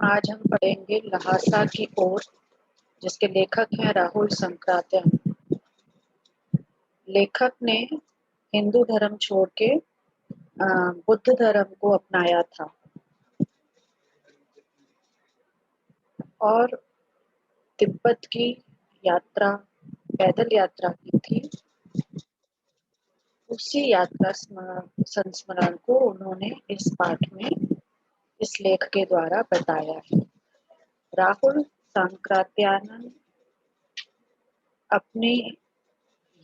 आज हम पढ़ेंगे ल्हासा की ओर, जिसके लेखक हैं राहुल संक्रात्यान। लेखक ने हिंदू धर्म छोड़ के बुद्ध धर्म को अपनाया था और तिब्बत की यात्रा, पैदल यात्रा की थी। उसी यात्रा संस्मरण को उन्होंने इस पाठ में इस लेख के द्वारा बताया है। राहुल संक्रात्यान अपनी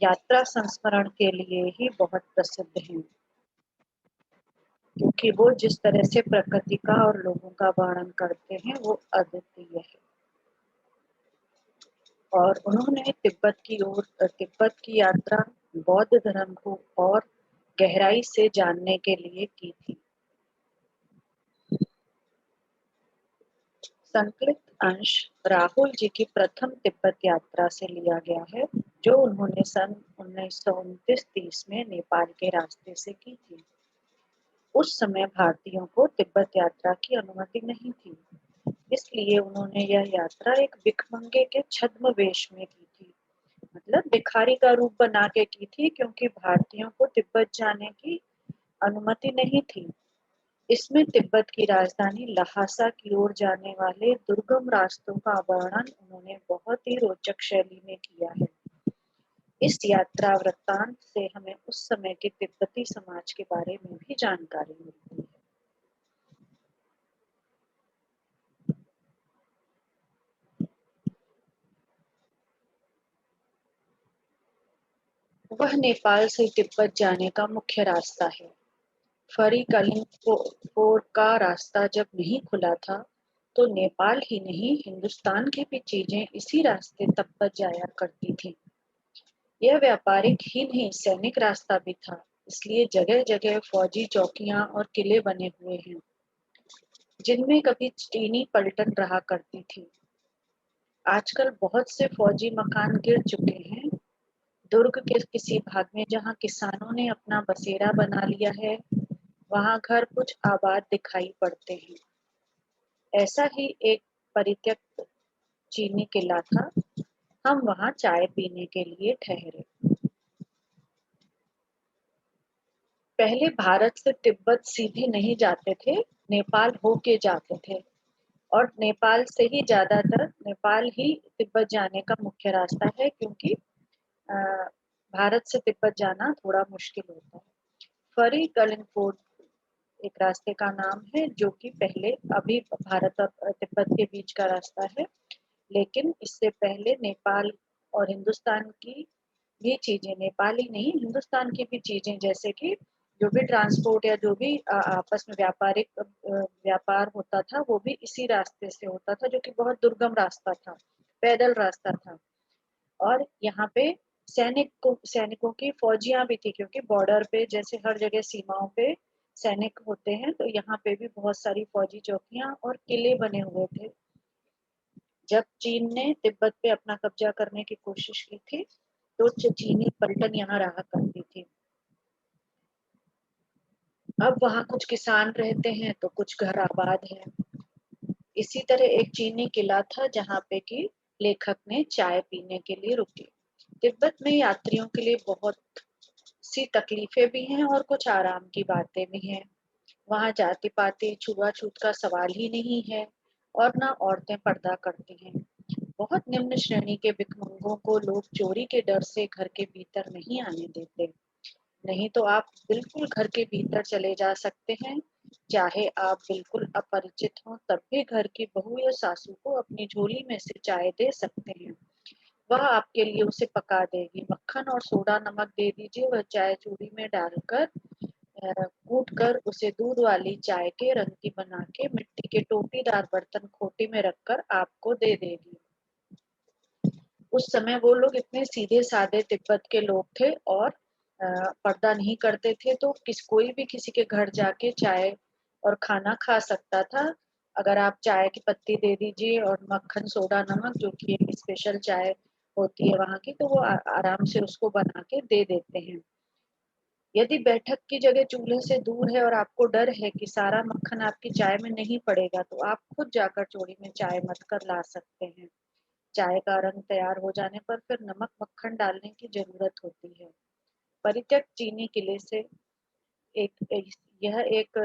यात्रा संस्मरण के लिए ही बहुत प्रसिद्ध हैं, क्योंकि वो जिस तरह से प्रकृति का और लोगों का वर्णन करते हैं वो अद्वितीय है। और उन्होंने तिब्बत की यात्रा बौद्ध धर्म को और गहराई से जानने के लिए की थी। संकलित अंश राहुल जी की प्रथम तिब्बत यात्रा से लिया गया है, जो उन्होंने सन 1929-30 में नेपाल के रास्ते से की थी। उस समय भारतीयों को तिब्बत यात्रा की अनुमति नहीं थी, इसलिए उन्होंने यह यात्रा एक भिखमंगे के छद्म वेश में की थी, मतलब भिखारी का रूप बना के की थी, क्योंकि भारतीयों को तिब्बत जाने की अनुमति नहीं थी। इसमें तिब्बत की राजधानी ल्हासा की ओर जाने वाले दुर्गम रास्तों का वर्णन उन्होंने बहुत ही रोचक शैली में किया है। इस यात्रा वृत्तांत से हमें उस समय के तिब्बती समाज के बारे में भी जानकारी मिलती है। वह नेपाल से तिब्बत जाने का मुख्य रास्ता है। फरी कलिंपोर का रास्ता जब नहीं खुला था, तो नेपाल ही नहीं हिंदुस्तान की भी चीजें इसी रास्ते तिब्बत जाया करती थीं। यह व्यापारिक ही नहीं सैनिक रास्ता भी था, इसलिए जगह जगह फौजी चौकियां और किले बने हुए हैं, जिनमें कभी चीनी पलटन रहा करती थी। आजकल बहुत से फौजी मकान गिर चुके हैं। दुर्ग के किसी भाग में जहां किसानों ने अपना बसेरा बना लिया है, वहां घर कुछ आबाद दिखाई पड़ते हैं। ऐसा ही एक परित्यक्त चीनी किला था। हम वहां चाय पीने के लिए ठहरे। पहले भारत से तिब्बत सीधे नहीं जाते थे, नेपाल होके जाते थे, और नेपाल से ही ज्यादातर नेपाल ही तिब्बत जाने का मुख्य रास्ता है, क्योंकि भारत से तिब्बत जाना थोड़ा मुश्किल होता है। फरी कलिंपोर्ट एक रास्ते का नाम है, जो कि पहले अभी भारत और तिब्बत के बीच का रास्ता है, लेकिन इससे पहले नेपाल और हिंदुस्तान की भी चीजें, नेपाल ही नहीं हिंदुस्तान की भी चीजें, जैसे कि जो भी ट्रांसपोर्ट या जो भी आपस में व्यापारिक व्यापार होता था, वो भी इसी रास्ते से होता था, जो कि बहुत दुर्गम रास्ता था, पैदल रास्ता था। और यहाँ पे सैनिकों की फौजियां भी थी, क्योंकि बॉर्डर पे जैसे हर जगह सीमाओं पे सैनिक होते हैं, तो यहाँ पे भी बहुत सारी फौजी चौकियां और किले बने हुए थे। जब चीन ने तिब्बत पे अपना कब्जा करने की कोशिश की थी, तो चीनी पलटन यहाँ रहा करती थी। अब वहाँ कुछ किसान रहते हैं तो कुछ घर आबाद हैं। इसी तरह एक चीनी किला था, जहाँ पे कि लेखक ने चाय पीने के लिए रुके। तिब्बत में यात्रियों के लिए बहुत सी तकलीफें भी हैं और कुछ आराम की बातें भी हैं। वहाँ जाति पाति छुआछूत का सवाल ही नहीं है, और ना औरतें पर्दा करती हैं। बहुत निम्न श्रेणी के भिखमंगों को लोग चोरी के डर से घर के भीतर नहीं आने देते। नहीं तो आप बिल्कुल घर के भीतर चले जा सकते हैं। चाहे आप बिल्कुल अपरिचित हों, तब भी घर की बहू या सासू को अपनी झोली में से चाय दे सकते हैं। वह आपके लिए उसे पका देगी। मक्खन और सोडा नमक दे दीजिए, वह चाय चूड़ी में डालकर कूट कर उसे दूध वाली चाय के रंग की बना के मिट्टी के टोटीदार बर्तन खोटी में रखकर आपको दे देगी। उस समय वो लोग इतने सीधे साधे तिब्बत के लोग थे, और पर्दा नहीं करते थे, तो कोई भी किसी के घर जाके चाय और खाना खा सकता था। अगर आप चाय की पत्ती दे दीजिए और मक्खन सोडा नमक, जो कि एक स्पेशल चाय होती है वहाँ की, तो वो आराम से उसको बना के दे देते हैं। यदि बैठक की जगह चूल्हे से दूर है और आपको डर है कि सारा मक्खन आपकी चाय में नहीं पड़ेगा, तो आप खुद जाकर चोरी में चाय मत कर ला सकते हैं। चाय का रंग तैयार हो जाने पर फिर नमक मक्खन डालने की जरूरत होती है। परित्यक्त चीनी किले से यह एक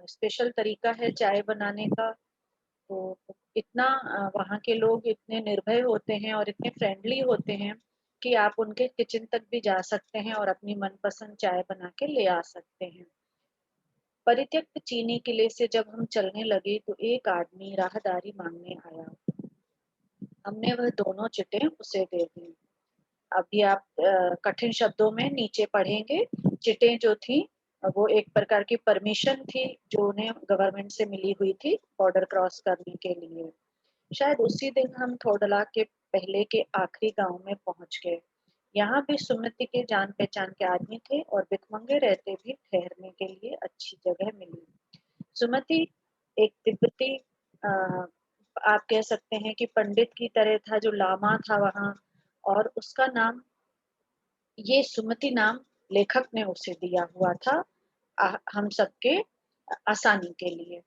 स्पेशल तरीका है चाय बनाने का। तो इतना वहाँ के लोग इतने निर्भय होते हैं और इतने फ्रेंडली होते हैं कि आप उनके किचन तक भी जा सकते हैं और अपनी मनपसंद चाय बना के ले आ सकते हैं। परित्यक्त चीनी किले से जब हम चलने लगे तो एक आदमी राहदारी मांगने आया। हमने वह दोनों चिटें उसे दे दी। अभी आप कठिन शब्दों में नीचे पढ़ेंगे। चिटें जो थी वो एक प्रकार की परमिशन थी जो उन्हें गवर्नमेंट से मिली हुई थी बॉर्डर क्रॉस करने के लिए। शायद उसी दिन हम थोडला के पहले के आखिरी गांव में पहुंच गए। यहाँ भी सुमति के जान पहचान के आदमी थे और भिखमंगे रहते भी ठहरने के लिए अच्छी जगह मिली। सुमति एक तिब्बती आप कह सकते हैं कि पंडित की तरह था जो लामा था वहाँ। और उसका नाम ये सुमति नाम लेखक ने उसे दिया हुआ था हम सबके आसानी के लिए।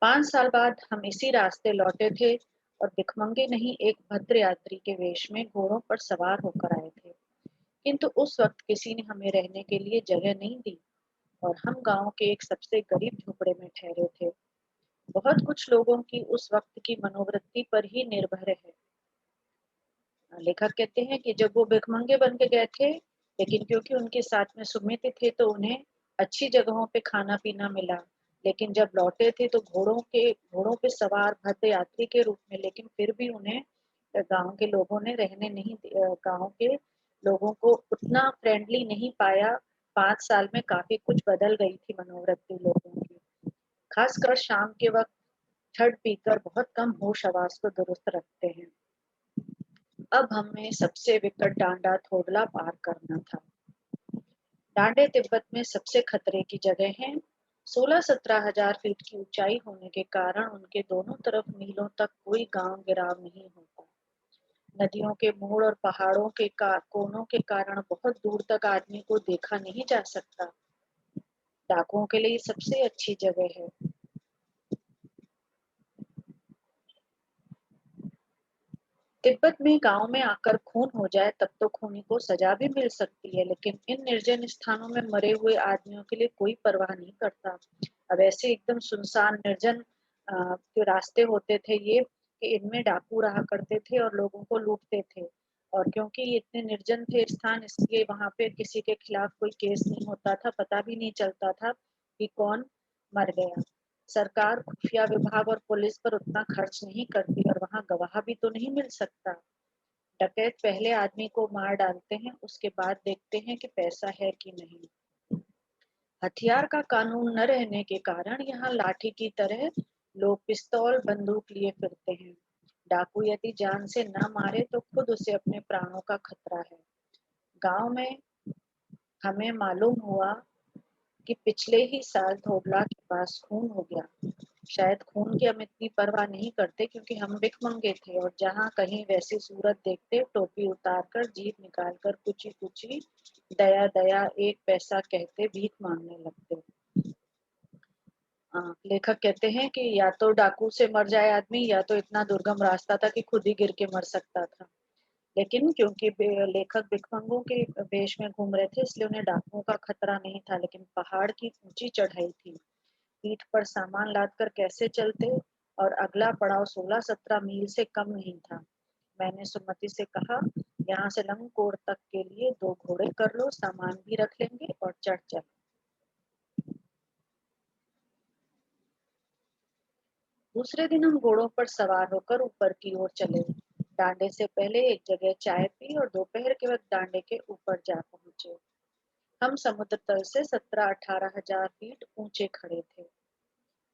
5 साल बाद हम इसी रास्ते लौटे थे और भिखमंगे नहीं एक भद्र यात्री के वेश में घोड़ों पर सवार होकर आए थे। किंतु उस वक्त किसी ने हमें रहने के लिए जगह नहीं दी और हम गांव के एक सबसे गरीब झोपड़े में ठहरे थे। बहुत कुछ लोगों की उस वक्त की मनोवृत्ति पर ही निर्भर है। लेखक कहते हैं कि जब वो भिखमंगे बन के गए थे, लेकिन क्योंकि उनके साथ में सुमित थे तो उन्हें अच्छी जगहों पे खाना पीना मिला। लेकिन जब लौटे थे तो घोड़ों पे सवार भद्र यात्री के रूप में, लेकिन फिर भी उन्हें गांव के लोगों ने रहने नहीं गांव के लोगों को उतना फ्रेंडली नहीं पाया। 5 साल में काफी कुछ बदल गई थी मनोवृत्ति लोगों की। खासकर शाम के वक्त छड़ पीकर बहुत कम होश आवाज को दुरुस्त रखते हैं। अब हमें सबसे विकट डांडा थोडला पार करना था। डांडे तिब्बत में सबसे खतरे की जगह है। 16-17 हजार फीट की ऊंचाई होने के कारण उनके दोनों तरफ मीलों तक कोई गांव गिराव नहीं होता। नदियों के मोड़ और पहाड़ों के कोनों के कारण बहुत दूर तक आदमी को देखा नहीं जा सकता। डाकुओं के लिए सबसे अच्छी जगह है। तिब्बत में गांव में आकर खून हो जाए तब तो खूनी को सजा भी मिल सकती है, लेकिन इन निर्जन स्थानों में मरे हुए आदमियों के लिए कोई परवाह नहीं करता। अब ऐसे एकदम सुनसान निर्जन जो रास्ते होते थे ये कि इनमें डाकू रहा करते थे और लोगों को लूटते थे। और क्योंकि ये इतने निर्जन थे स्थान, इसलिए वहां पे किसी के खिलाफ कोई केस नहीं होता था, पता भी नहीं चलता था कि कौन मर गया। सरकार खुफिया विभाग और पुलिस पर उतना खर्च नहीं करती और वहां गवाह भी तो नहीं मिल सकता। डकैत पहले आदमी को मार डालते हैं, उसके बाद देखते हैं कि पैसा है कि नहीं। हथियार का कानून न रहने के कारण यहाँ लाठी की तरह लोग पिस्तौल बंदूक लिए फिरते हैं। डाकू यदि जान से न मारे तो खुद उसे अपने प्राणों का खतरा है। गांव में हमें मालूम हुआ कि पिछले ही साल थोडला के पास खून हो गया। शायद खून की हम इतनी परवाह नहीं करते क्योंकि हम भिखमंगे थे और जहाँ कहीं वैसी सूरत देखते टोपी उतार कर जीभ निकाल कर कुची कुची दया दया एक पैसा कहते भीख मांगने लगते। लेखक कहते हैं कि या तो डाकू से मर जाए आदमी या तो इतना दुर्गम रास्ता था कि खुद ही गिर के मर सकता था। लेकिन क्योंकि लेखक भिखमंगों के वेश में घूम रहे थे इसलिए उन्हें डाकुओं का खतरा नहीं था, लेकिन पहाड़ की ऊंची चढ़ाई थी, पीठ पर सामान लादकर कैसे चलते। और अगला पड़ाव 16-17 मील से कम नहीं था। मैंने सुमति से कहा, यहाँ से लंगकोट तक के लिए 2 घोड़े कर लो, सामान भी रख लेंगे और चढ़ चल। दूसरे दिन हम घोड़ों पर सवार होकर ऊपर की ओर चले। डांडे से पहले एक जगह चाय पी और दोपहर के वक्त डांडे के ऊपर जा पहुंचे। हम समुद्र तल से 17-18 हजार फीट ऊंचे खड़े थे।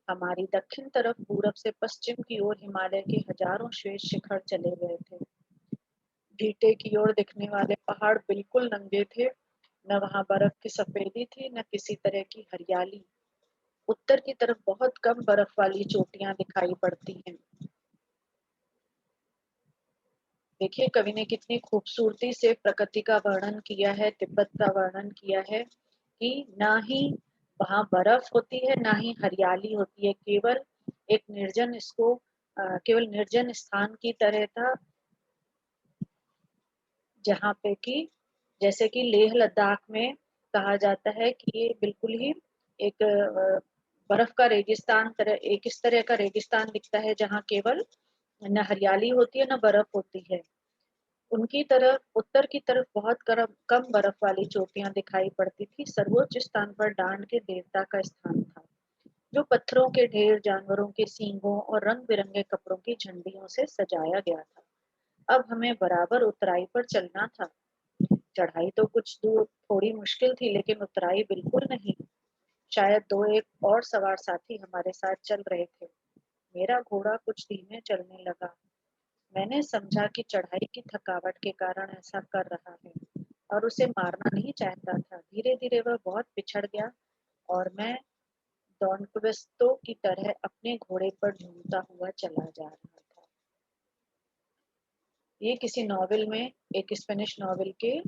हमारी दक्षिण तरफ पूरब से पश्चिम की ओर हिमालय के हजारों श्वेत शिखर चले गए थे। भीटे की ओर दिखने वाले पहाड़ बिल्कुल नंगे थे, न वहां बर्फ की सफेदी थी न किसी तरह की हरियाली। उत्तर की तरफ बहुत कम बर्फ वाली चोटियां दिखाई पड़ती हैं। देखिए कवि ने कितनी खूबसूरती से प्रकृति का वर्णन किया है, तिब्बत का वर्णन किया है कि ना ही वहाँ बर्फ होती है, ना ही हरियाली होती है, केवल एक निर्जन इसको केवल निर्जन स्थान की तरह था, जहाँ पे कि जैसे कि लेह लद्दाख में कहा जाता है कि ये बिल्कुल ही एक बर्फ का रेगिस्तान एक इस तरह का रेगिस्तान दिखता है जहाँ केवल न हरियाली होती है न बर्फ होती है। उनकी तरफ उत्तर की तरफ बहुत कम बर्फ वाली चोटियां दिखाई पड़ती थी। सर्वोच्च स्थान पर डांड के देवता का स्थान था, जो पत्थरों के ढेर, जानवरों के सींगों और रंग बिरंगे कपड़ों की झंडियों से सजाया गया था। अब हमें बराबर उतराई पर चलना था। चढ़ाई तो कुछ दूर थोड़ी मुश्किल थी, लेकिन उतराई बिल्कुल नहीं। शायद दो एक और सवार साथी हमारे साथ चल रहे थे। मेरा घोड़ा कुछ धीमे चलने लगा। मैंने समझा कि चढ़ाई की थकावट के कारण ऐसा कर रहा है और उसे मारना नहीं चाहता था। धीरे धीरे वह बहुत पिछड़ गया और मैं डॉन क्विस्टो की तरह अपने घोड़े पर झूमता हुआ चला जा रहा था। ये किसी नॉवेल में, एक स्पेनिश नॉवेल के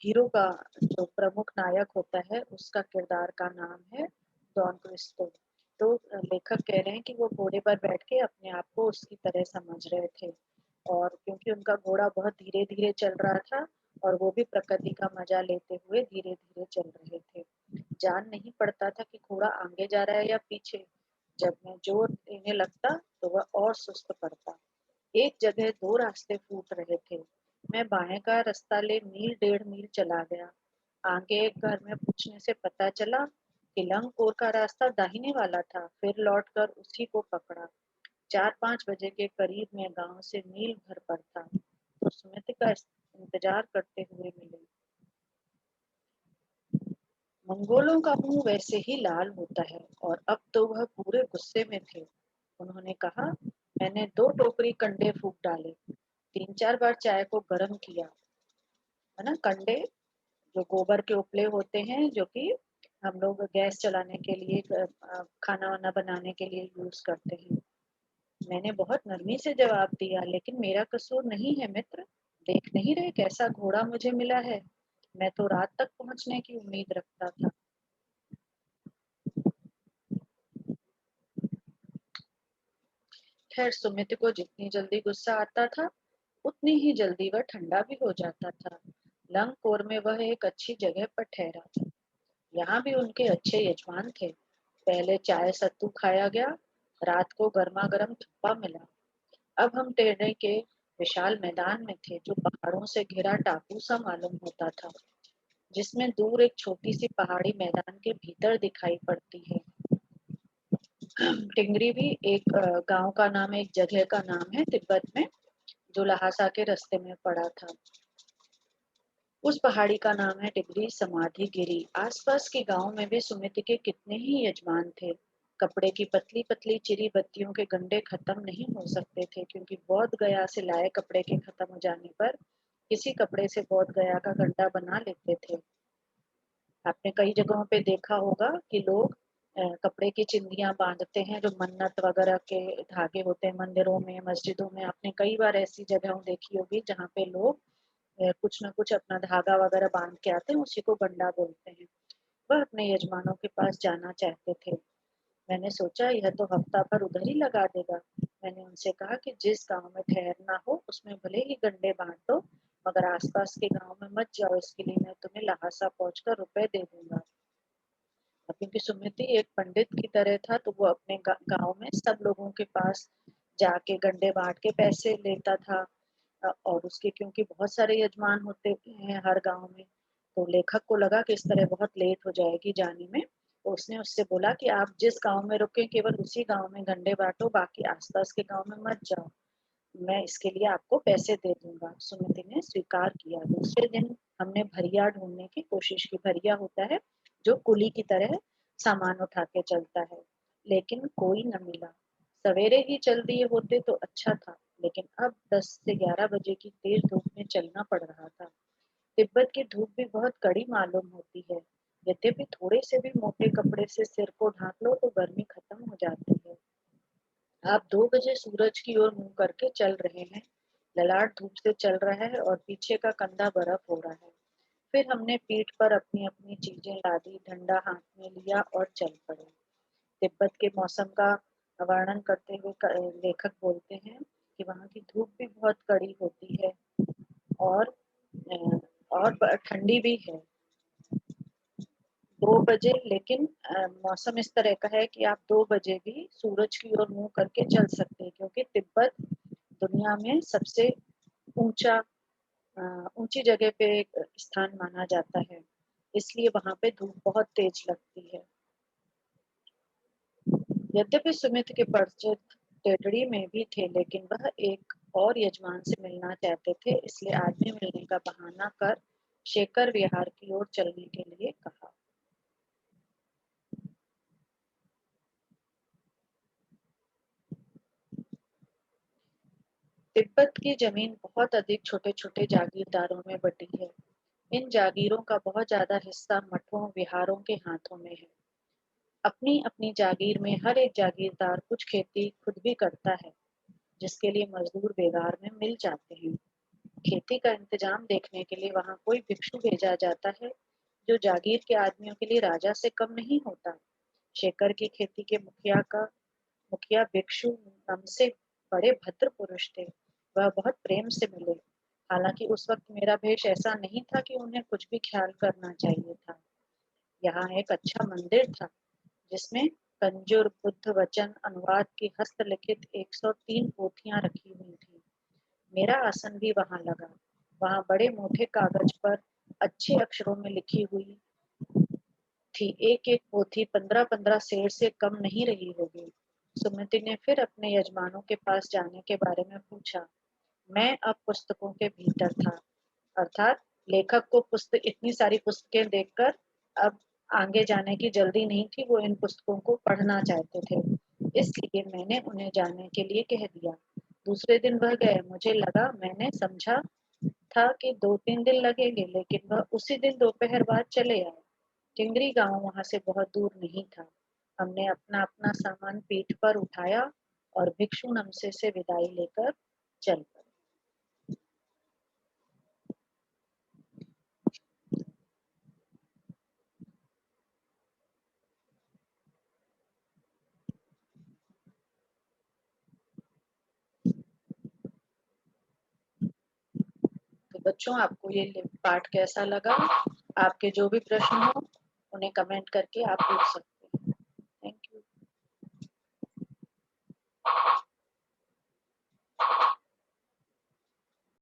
हीरो का, जो प्रमुख नायक होता है, उसका किरदार का नाम है डॉन क्विस्टो। तो लेखक कह रहे हैं कि वो घोड़े पर बैठ के अपने आप को उसकी तरह समझ रहे थे, और क्योंकि उनका घोड़ा बहुत धीरे धीरे चल रहा था और वो भी प्रकृति का मजा लेते हुए धीरे धीरे चल रहे थे, जान नहीं पड़ता था कि घोड़ा आगे जा रहा है या पीछे। जब मैं जोर देने लगता तो वह और सुस्त पड़ता। एक जगह दो रास्ते फूट रहे थे। मैं बाएं का रास्ता ले मील डेढ़ मील चला गया। आगे एक घर में पूछने से पता चला कि लंगकोर का रास्ता दाहिने वाला था। फिर लौटकर उसी को पकड़ा। 4-5 बजे के करीब मैं गांव से मील भर पर था, तो सुमित का इंतजार करते हुए मिले। मंगोलों का मुंह वैसे ही लाल होता है, और अब तो वह पूरे गुस्से में थे। उन्होंने कहा, मैंने 2 टोकरी कंडे फूंक डाले, 3-4 बार चाय को गर्म किया। है ना, कंडे जो गोबर के उपले होते हैं, जो कि हम लोग गैस चलाने के लिए, खाना वाना बनाने के लिए यूज करते हैं। मैंने बहुत नरमी से जवाब दिया, लेकिन मेरा कसूर नहीं है मित्र। देख नहीं रहे कैसा घोड़ा मुझे मिला है। मैं तो रात तक पहुंचने की उम्मीद रखता था। खैर, सुमित को जितनी जल्दी गुस्सा आता था, उतनी ही जल्दी वह ठंडा भी हो जाता था। लंगकोर में वह एक अच्छी जगह पर ठहरा था। यहाँ भी उनके अच्छे यजमान थे। पहले चाय सत्तू खाया गया, रात को गर्मा गर्म थुप्पा मिला। अब हम ठहरने के विशाल मैदान में थे, जो पहाड़ों से घिरा टापू सा मालूम होता था, जिसमें दूर एक छोटी सी पहाड़ी मैदान के भीतर दिखाई पड़ती है। टिंगरी भी एक गांव का नाम है, एक जगह का नाम है तिब्बत में, जो लहासा के रास्ते में पड़ा था। उस पहाड़ी का नाम है टिगरी समाधि गिरी। आसपास के गांव में भी सुमित के कितने ही यजमान थे। कपड़े की पतली पतली चिरी बत्तियों के गंडे खत्म नहीं हो सकते थे, क्योंकि बोध गया से लाए कपड़े के खत्म हो जाने पर किसी कपड़े से बोध गया का गंडा बना लेते थे। आपने कई जगहों पे देखा होगा कि लोग कपड़े की चिंदियां बांधते हैं, जो मन्नत वगैरह के धागे होते हैं। मंदिरों में, मस्जिदों में आपने कई बार ऐसी जगहों देखी होगी जहाँ पे लोग कुछ ना कुछ अपना धागा वगैरह बांध के आते हैं, उसी को गंडा बोलते हैं। वह अपने यजमानों के पास जाना चाहते थे। मैंने सोचा यह तो हफ्ता भर उधर ही लगा देगा। मैंने उनसे कहा कि जिस गांव में ठहरना हो उसमें भले ही गंडे बांट दो, मगर आसपास के गांव में मत जाओ, इसके लिए मैं तुम्हें लहासा पहुंचकर रुपए दे दूंगा। क्योंकि सुमिति एक पंडित की तरह था, तो वो अपने गांव में सब लोगों के पास जाके गंडे बांट के पैसे लेता था। और उसके क्योंकि बहुत सारे यजमान होते हैं हर गांव में, तो लेखक को लगा कि इस तरह बहुत लेट हो जाएगी जाने में। तो उसने उससे बोला कि आप जिस गांव में रुके केवल उसी गांव में गंडे बांटो, बाकी आसपास के गांव में मत जाओ। मैं इसके लिए आपको पैसे दे दूंगा। सुमिति ने स्वीकार किया। दूसरे दिन हमने भरिया ढूंढने की कोशिश की। भरिया होता है जो कुली की तरह सामान उठा के चलता है, लेकिन कोई न मिला। सवेरे ही चल दिए होते तो अच्छा था, लेकिन अब 10 से 11 बजे की तेज धूप में चलना पड़ रहा था। तिब्बत की धूप भी बहुत कड़ी मालूम होती है। यद्यपि थोड़े से भी मोटे कपड़े से सिर को ढांक लो तो गर्मी खत्म हो जाती है। आप 2 बजे सूरज की ओर मुंह करके चल रहे हैं। ललाट धूप से चल रहा है और पीछे का कंधा बर्फ हो रहा है। फिर हमने पीठ पर अपनी अपनी चीजें लादी, डंडा हाथ में लिया और चल पड़े। तिब्बत के मौसम का वर्णन करते हुए लेखक बोलते हैं कि वहाँ की धूप भी बहुत कड़ी होती है और ठंडी भी है। 2 बजे लेकिन मौसम इस तरह का है कि आप 2 बजे भी सूरज की ओर मुँह करके चल सकते हैं, क्योंकि तिब्बत दुनिया में सबसे ऊँचा ऊँची जगह पे एक स्थान माना जाता है, इसलिए वहाँ पे धूप बहुत तेज लगती है। यद्यपि सुमित के परिचित टेटड़ी में भी थे, लेकिन वह एक और यजमान से मिलना चाहते थे, इसलिए आदमी मिलने का बहाना कर शेखर विहार की ओर चलने के लिए कहा। तिब्बत की जमीन बहुत अधिक छोटे-छोटे जागीरदारों में बटी है। इन जागीरों का बहुत ज्यादा हिस्सा मठों, विहारों के हाथों में है। अपनी-अपनी जागीर में हर एक जागीरदार कुछ खेती खुद भी करता है, जिसके लिए मजदूर बेगार में मिल जाते हैं। खेती का इंतजाम देखने के लिए वहां कोई भिक्षु भेजा जाता है, जो जागीर के आदमियों के लिए राजा से कम नहीं होता। शेखर की खेती के मुखिया भिक्षु हमसे बड़े भद्र पुरुष थे। वह बहुत प्रेम से मिले। हालांकि उस वक्त मेरा भेष ऐसा नहीं था कि उन्हें कुछ भी ख्याल करना चाहिए था। यहाँ एक अच्छा मंदिर था, जिसमें कंजूर बुद्ध वचन अनुवाद की हस्तलिखित 103 पोथियां रखी हुई थी। मेरा आसन भी वहां लगा। वहां बड़े मोटे कागज पर अच्छे अक्षरों में लिखी हुई थी। एक एक पोथी 15-15 सेर से कम नहीं रही होगी। सुमति ने फिर अपने यजमानों के पास जाने के बारे में पूछा। मैं अब पुस्तकों के भीतर था, अर्थात लेखक को पुस्तक इतनी सारी पुस्तकें देखकर अब आगे जाने की जल्दी नहीं थी। वो इन पुस्तकों को पढ़ना चाहते थे, इसलिए मैंने उन्हें जाने के लिए कह दिया। दूसरे दिन वह गए। मुझे लगा, मैंने समझा था कि 2-3 दिन लगेंगे, लेकिन वह उसी दिन दोपहर बाद चले आए। टिंगरी गांव वहां से बहुत दूर नहीं था। हमने अपना अपना सामान पीठ पर उठाया और भिक्षु नमसे से विदाई लेकर चल पड़े। तो बच्चों, आपको ये पाठ कैसा लगा? आपके जो भी प्रश्न हो उन्हें कमेंट करके आप पूछ सकते हैं।